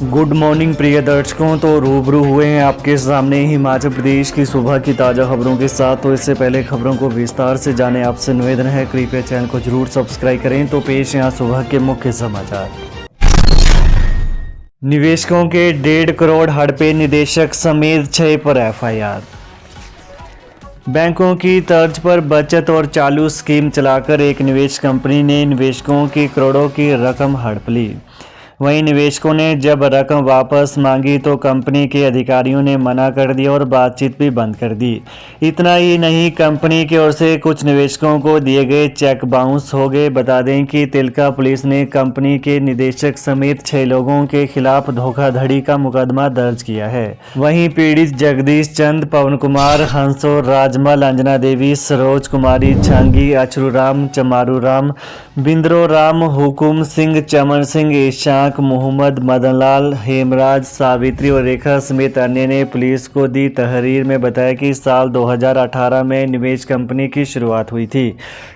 Good morning प्रिय दर्शकों। तो रूबरू हुए हैं आपके सामने हिमाचल प्रदेश की सुबह की ताज़ा खबरों के साथ। तो इससे पहले खबरों को विस्तार से जाने आपसे निवेदन है, कृपया चैनल को जरूर सब्सक्राइब करें। तो पेश यहाँ सुबह के मुख्य समाचार। निवेशकों के 1.5 करोड़ हड़पे, निदेशक समेत 6 पर एफआईआर। बैंकों की तर्ज पर बचत और चालू स्कीम चलाकर एक निवेश कंपनी ने निवेशकों की करोड़ों की रकम हड़प ली। वहीं निवेशकों ने जब रकम वापस मांगी तो कंपनी के अधिकारियों ने मना कर दिया और बातचीत भी बंद कर दी। इतना ही नहीं, कंपनी की ओर से कुछ निवेशकों को दिए गए चेक बाउंस हो गए। बता दें कि तिलका पुलिस ने कंपनी के निदेशक समेत 6 लोगों के खिलाफ धोखाधड़ी का मुकदमा दर्ज किया है। वहीं पीड़ित जगदीश चंद, पवन कुमार, हंसो, राजमल, अंजना देवी, सरोज कुमारी, छांगी, अछरूराम, चमारूराम, बिंद्रो राम, हुकुम सिंह, चमन सिंह, ईशाक, मोहम्मद, मदनलाल, हेमराज, सावित्री और रेखा समेत अन्य ने पुलिस को दी तहरीर में बताया कि साल 2018 में निवेश कंपनी की शुरुआत हुई थी।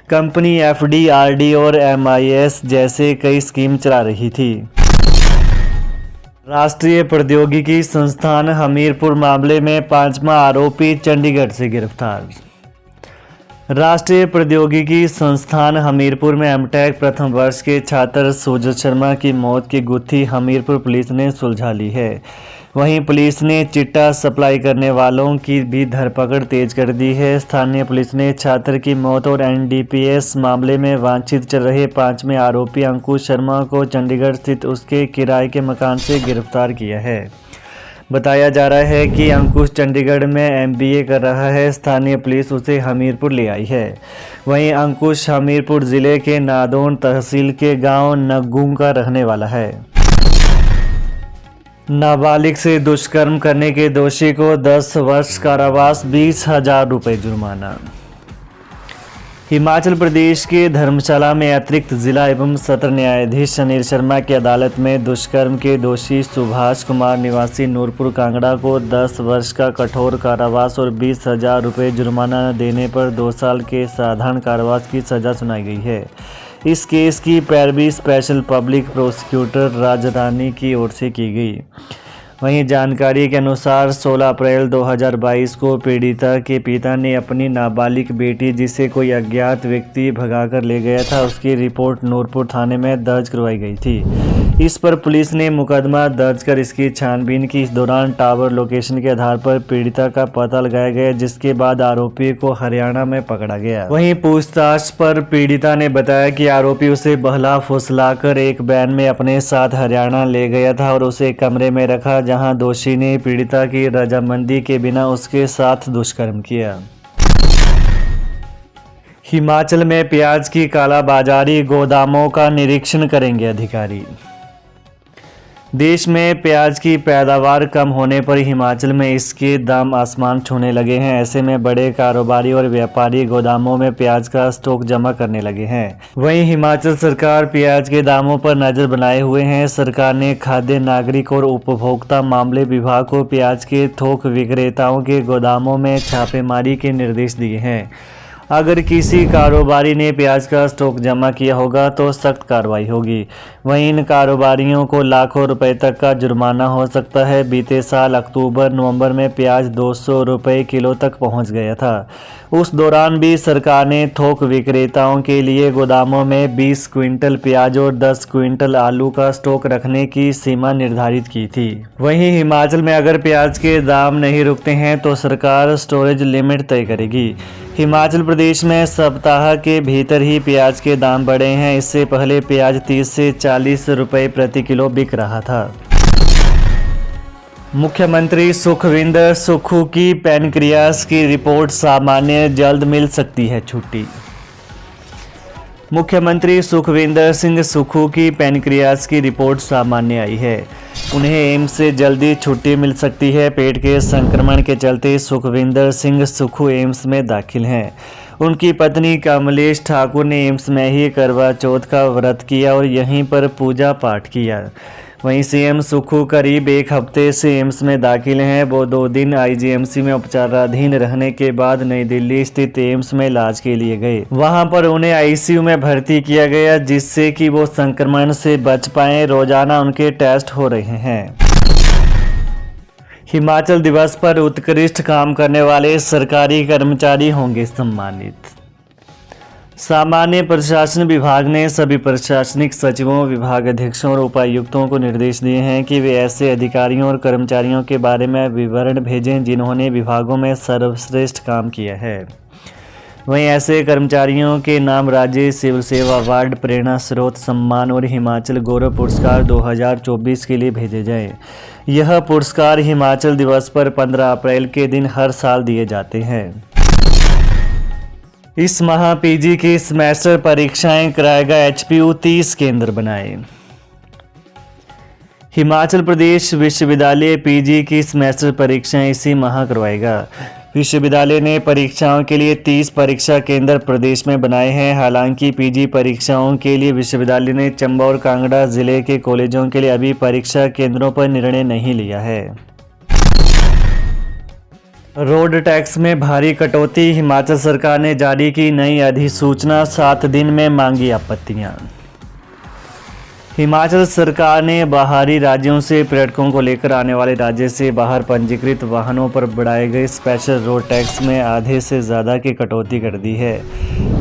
कंपनी एफडी, आरडी और एमआईएस जैसे कई स्कीम चला रही थी। राष्ट्रीय प्रौद्योगिकी संस्थान हमीरपुर मामले में 5वां आरोपी चंडीगढ़ से गिरफ्तार। राष्ट्रीय प्रौद्योगिकी संस्थान हमीरपुर में एमटेक प्रथम वर्ष के छात्र सुजत शर्मा की मौत की गुत्थी हमीरपुर पुलिस ने सुलझा ली है। वहीं पुलिस ने चिट्टा सप्लाई करने वालों की भी धरपकड़ तेज कर दी है। स्थानीय पुलिस ने छात्र की मौत और एनडीपीएस मामले में वांछित चल रहे 5वें आरोपी अंकुश शर्मा को चंडीगढ़ स्थित उसके किराए के मकान से गिरफ्तार किया है। बताया जा रहा है कि अंकुश चंडीगढ़ में एमबीए कर रहा है। स्थानीय पुलिस उसे हमीरपुर ले आई है। वहीं अंकुश हमीरपुर जिले के नादौन तहसील के गांव नग्गू का रहने वाला है। नाबालिग से दुष्कर्म करने के दोषी को 10 वर्ष कारावास, 20,000 रुपये जुर्माना। हिमाचल प्रदेश के धर्मशाला में अतिरिक्त जिला एवं सत्र न्यायाधीश अनिल शर्मा की अदालत में दुष्कर्म के दोषी सुभाष कुमार निवासी नूरपुर कांगड़ा को 10 वर्ष का कठोर कारावास और 20,000 रुपये जुर्माना देने पर 2 साल के साधारण कारावास की सजा सुनाई गई है। इस केस की पैरवी स्पेशल पब्लिक प्रोसिक्यूटर राजरानी की ओर से की गई। वहीं जानकारी के अनुसार 16 अप्रैल 2022 को पीड़िता के पिता ने अपनी नाबालिग बेटी, जिसे कोई अज्ञात व्यक्ति भगाकर ले गया था, उसकी रिपोर्ट नूरपुर थाने में दर्ज करवाई गई थी। इस पर पुलिस ने मुकदमा दर्ज कर इसकी छानबीन की। इस दौरान टावर लोकेशन के आधार पर पीड़िता का पता लगाया गया, जिसके बाद आरोपी को हरियाणा में पकड़ा गया। वहीं पूछताछ पर पीड़िता ने बताया कि आरोपी उसे बहला फुसलाकर एक वैन में अपने साथ हरियाणा ले गया था और उसे कमरे में रखा, जहां दोषी ने पीड़िता की रजामंदी के बिना उसके साथ दुष्कर्म किया। हिमाचल में प्याज की कालाबाजारी, गोदामों का निरीक्षण करेंगे अधिकारी। देश में प्याज की पैदावार कम होने पर हिमाचल में इसके दाम आसमान छूने लगे हैं। ऐसे में बड़े कारोबारी और व्यापारी गोदामों में प्याज का स्टॉक जमा करने लगे हैं। वहीं हिमाचल सरकार प्याज के दामों पर नजर बनाए हुए हैं। सरकार ने खाद्य, नागरिक और उपभोक्ता मामले विभाग को प्याज के थोक विक्रेताओं के गोदामों में छापेमारी के निर्देश दिए हैं। अगर किसी कारोबारी ने प्याज का स्टॉक जमा किया होगा तो सख्त कार्रवाई होगी। वहीं इन कारोबारियों को लाखों रुपए तक का जुर्माना हो सकता है। बीते साल अक्टूबर-नवंबर में प्याज 200 रुपये किलो तक पहुंच गया था। उस दौरान भी सरकार ने थोक विक्रेताओं के लिए गोदामों में 20 क्विंटल प्याज और 10 क्विंटल आलू का स्टॉक रखने की सीमा निर्धारित की थी। वहीं हिमाचल में अगर प्याज के दाम नहीं रुकते हैं तो सरकार स्टोरेज लिमिट तय करेगी। हिमाचल प्रदेश में सप्ताह के भीतर ही प्याज के दाम बढ़े हैं। इससे पहले प्याज 30 से 40 रुपये प्रति किलो बिक रहा था। मुख्यमंत्री सुखविंदर सुक्खू की पैनक्रियास की रिपोर्ट सामान्य, जल्द मिल सकती है छुट्टी। मुख्यमंत्री सुखविंदर सिंह सुक्खू की पैनक्रियास की रिपोर्ट सामान्य आई है। उन्हें एम्स से जल्दी छुट्टी मिल सकती है। पेट के संक्रमण के चलते सुखविंदर सिंह सुक्खू एम्स में दाखिल हैं। उनकी पत्नी कमलेश ठाकुर ने एम्स में ही करवा चौथ का व्रत किया और यहीं पर पूजा पाठ किया। वहीं सीएम सुक्खू करीब एक हफ्ते से एम्स में दाखिल हैं। वो 2 दिन आईजीएमसी में उपचाराधीन रहने के बाद नई दिल्ली स्थित एम्स में इलाज के लिए गए। वहां पर उन्हें आईसीयू में भर्ती किया गया, जिससे कि वो संक्रमण से बच पाएं। रोजाना उनके टेस्ट हो रहे हैं। हिमाचल दिवस पर उत्कृष्ट काम करने वाले सरकारी कर्मचारी होंगे सम्मानित। सामान्य प्रशासन विभाग ने सभी प्रशासनिक सचिवों, विभाग अध्यक्षों और उपायुक्तों को निर्देश दिए हैं कि वे ऐसे अधिकारियों और कर्मचारियों के बारे में विवरण भेजें जिन्होंने विभागों में सर्वश्रेष्ठ काम किया है। वहीं ऐसे कर्मचारियों के नाम राज्य सिविल सेवा अवार्ड, प्रेरणा स्रोत सम्मान और हिमाचल गौरव पुरस्कार 2024 के लिए भेजे जाएं। यह पुरस्कार हिमाचल दिवस पर 15 अप्रैल के दिन हर साल दिए जाते हैं। इस माह पीजी की सेमेस्टर परीक्षाएं कराएगा एचपीयू, 30 केंद्र बनाए। हिमाचल प्रदेश विश्वविद्यालय पीजी की सेमेस्टर परीक्षाएं इसी माह करवाएगा। विश्वविद्यालय ने परीक्षाओं के लिए 30 परीक्षा केंद्र प्रदेश में बनाए हैं। हालांकि पीजी परीक्षाओं के लिए विश्वविद्यालय ने चंबा और कांगड़ा जिले के कॉलेजों के लिए अभी परीक्षा केंद्रों पर निर्णय नहीं लिया है। रोड टैक्स में भारी कटौती, हिमाचल सरकार ने जारी की नई अधिसूचना, 7 दिन में मांगी आपत्तियां। हिमाचल सरकार ने बाहरी राज्यों से पर्यटकों को लेकर आने वाले राज्य से बाहर पंजीकृत वाहनों पर बढ़ाए गए स्पेशल रोड टैक्स में आधे से ज़्यादा की कटौती कर दी है।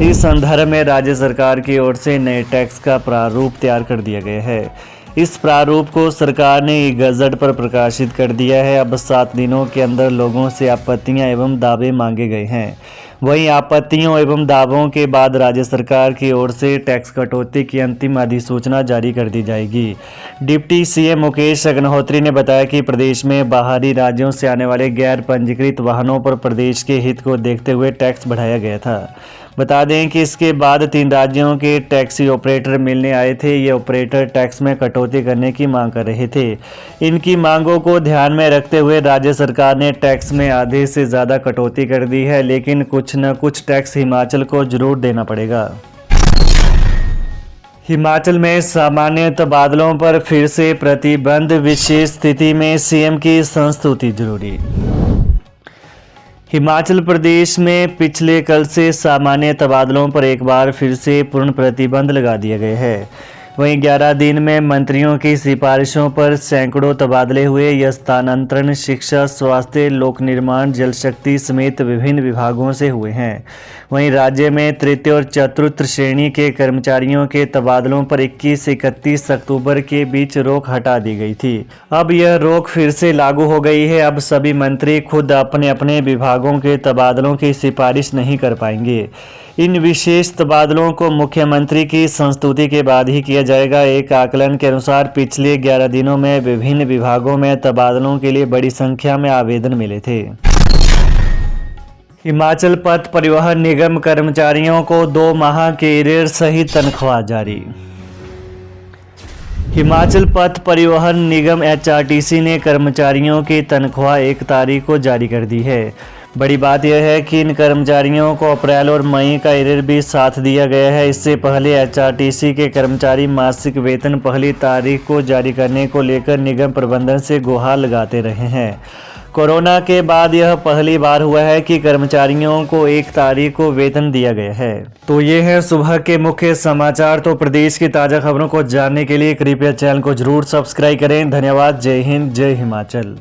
इस संदर्भ में राज्य सरकार की ओर से नए टैक्स का प्रारूप तैयार कर दिया गया है। इस प्रारूप को सरकार ने गजट पर प्रकाशित कर दिया है। अब 7 दिनों के अंदर लोगों से आपत्तियां एवं दावे मांगे गए हैं। वहीं आपत्तियों एवं दावों के बाद राज्य सरकार की ओर से टैक्स कटौती की अंतिम अधिसूचना जारी कर दी जाएगी। डिप्टी सीएम मुकेश अग्निहोत्री ने बताया कि प्रदेश में बाहरी राज्यों से आने वाले गैर पंजीकृत वाहनों पर प्रदेश के हित को देखते हुए टैक्स बढ़ाया गया था। बता दें कि इसके बाद 3 राज्यों के टैक्सी ऑपरेटर मिलने आए थे। ये ऑपरेटर टैक्स में कटौती करने की मांग कर रहे थे। इनकी मांगों को ध्यान में रखते हुए राज्य सरकार ने टैक्स में आधे से ज़्यादा कटौती कर दी है, लेकिन कुछ न कुछ टैक्स हिमाचल को जरूर देना पड़ेगा। हिमाचल में सामान्य तबादलों पर फिर से प्रतिबंध, विशेष स्थिति में सीएम की संस्तुति जरूरी। हिमाचल प्रदेश में पिछले कल से सामान्य तबादलों पर एक बार फिर से पूर्ण प्रतिबंध लगा दिया गया है। वहीं 11 दिन में मंत्रियों की सिफारिशों पर सैकड़ों तबादले हुए। यह स्थानांतरण शिक्षा, स्वास्थ्य, लोक निर्माण, जल शक्ति समेत विभिन्न विभागों से हुए हैं। वहीं राज्य में तृतीय और चतुर्थ श्रेणी के कर्मचारियों के तबादलों पर 21 से 31 अक्टूबर के बीच रोक हटा दी गई थी। अब यह रोक फिर से लागू हो गई है। अब सभी मंत्री खुद अपने अपने विभागों के तबादलों की सिफारिश नहीं कर पाएंगे। इन विशेष तबादलों को मुख्यमंत्री की संस्तुति के बाद ही किया जाएगा। एक आकलन के अनुसार पिछले 11 दिनों में विभिन्न विभागों में तबादलों के लिए बड़ी संख्या में आवेदन मिले थे। हिमाचल पथ परिवहन निगम कर्मचारियों को 2 माह के एरियर सहित तनख्वाह जारी। हिमाचल पथ परिवहन निगम एचआरटीसी ने कर्मचारियों की तनख्वाह 1 तारीख को जारी कर दी है। बड़ी बात यह है कि इन कर्मचारियों को अप्रैल और मई का एरियर भी साथ दिया गया है। इससे पहले एचआरटीसी के कर्मचारी मासिक वेतन 1 तारीख को जारी करने को लेकर निगम प्रबंधन से गुहार लगाते रहे हैं। कोरोना के बाद यह पहली बार हुआ है कि कर्मचारियों को 1 तारीख को वेतन दिया गया है। तो ये है सुबह के मुख्य समाचार। तो प्रदेश की ताज़ा खबरों को जानने के लिए कृपया चैनल को जरूर सब्सक्राइब करें। धन्यवाद। जय हिंद, जय हिमाचल।